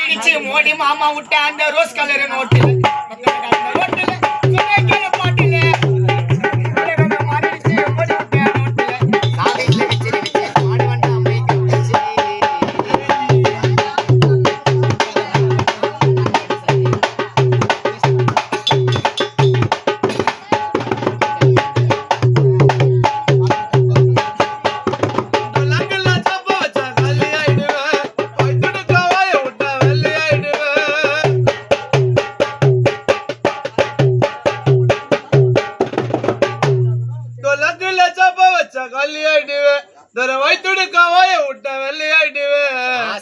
மாறிடுச்சு மோடி மாமா விட்ட அந்த ரோஸ் கலர் நோட்டு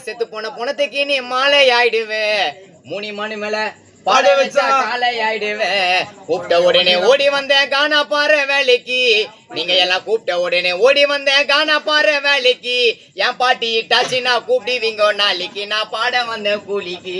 செத்து போன பொணத்துக்கு நீ மாலை ஆயிடுவே மூணி மணி மேல பாட வச்சா காலை ஆயிடுவே கூப்பிட்ட உடனே ஓடி வந்தேன் காணா பாரு வேலைக்கு நீங்க எல்லாம் கூப்பிட்ட உடனே ஓடி வந்தேன் காணா பாரு வேலைக்கு என் பாட்டி டாச்சி நான் கூப்பிடுவீங்க நாளைக்கு நான் பாட வந்தேன் கூலிக்கு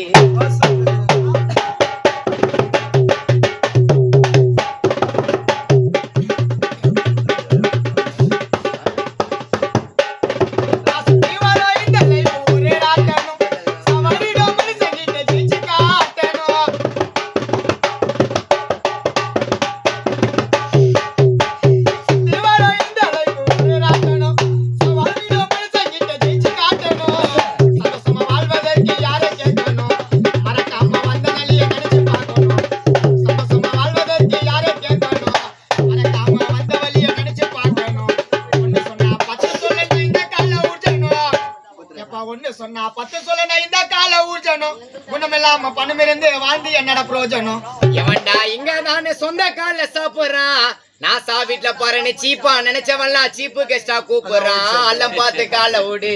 சொன்னா 10 சொல்ல இந்த கால ஊர்ஜனம் குணமில்லாம பணமிருந்து வாழ்ந்து என்னடா பிரயோஜனம் எவன்டா இங்க நானே சொந்த கால சாப்பிடுறான் நான் வீட்டுல பாருன்னு சீப்பா நினைச்சவன்லாம் சீப்பு கெஸ்டா கூப்பிடுறான் அல்லம் பார்த்து கால ஓடு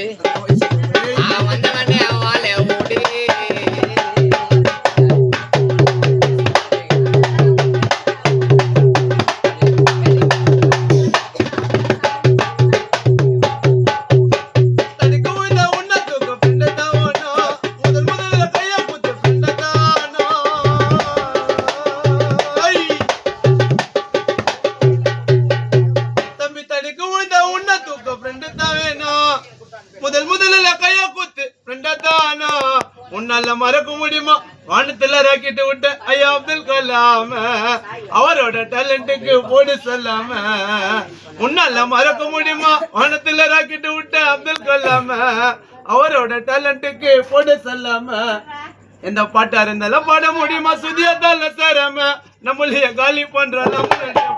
வந்தவனே வாழ ஓடு உன்னால மறக்க முடியுமா வானத்துல ராக்கெட் விட்ட ஐயா அப்துல் கலாம் அவரோட டேலண்ட்டுக்கு போடு சொல்லாம உன்னால மறக்க முடியுமா வானத்துல ராக்கெட் விட்ட அப்துல் கலாம் அவரோட டேலண்ட்டுக்கு போடு சொல்லாம எந்த பாட்டா இருந்தாலும் பாட முடியுமா சுதியத்தால சேராம நம்மளைய காலி பண்ற போறாம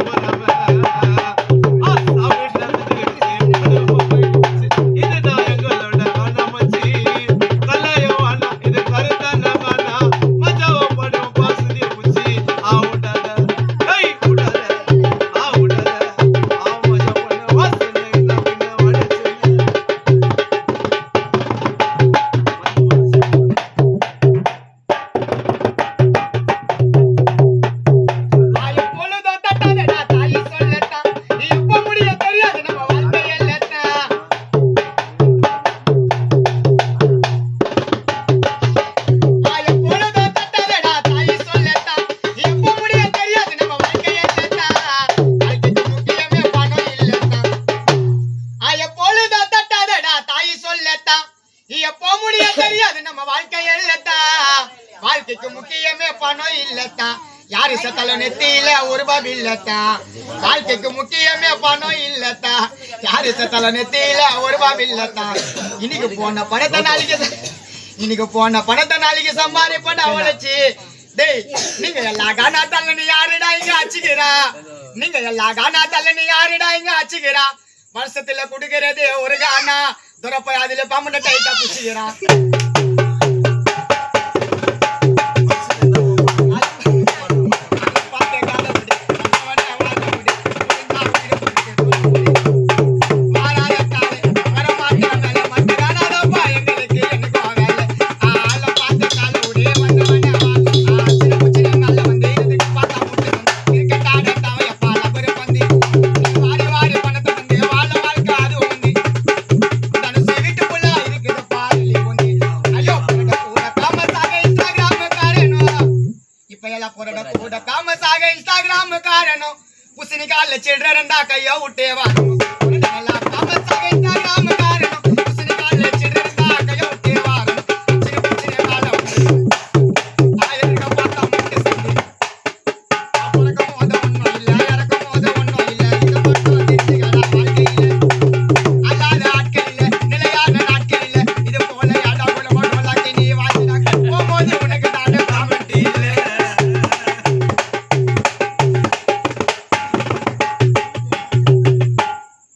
வாழ்க்கைக்கு முக்கியமே பணம் இல்லத்தான் யாரு செத்தாலும் நெத்தியில ஒரு ரூபாய் இல்லத்தான் வாழ்க்கைக்கு முக்கியமே பணம் இல்லத்தான் யாரு செத்தாலும் நெத்தியில ஒரு ரூபாய் இல்லத்தான் இன்னைக்கு போன பணத்தை நாளைக்கு சம்பாதிப்பட அவளைச்சு டேய் நீங்க எல்லா கானா தள்ளனு யாருடா இங்க அச்சுக்கிறா நீங்க எல்லா கானா தள்ளனு யாருடா இங்க அச்சுக்கிறா வருஷத்துல குடுக்கறதே ஒரு கானா துரப்ப அதுல பாம்பு டைட்டா புடிச்சுக்கிறான் Instagram कारण उसी निकाल चिल्ड्रन दा कहियो उठे वाला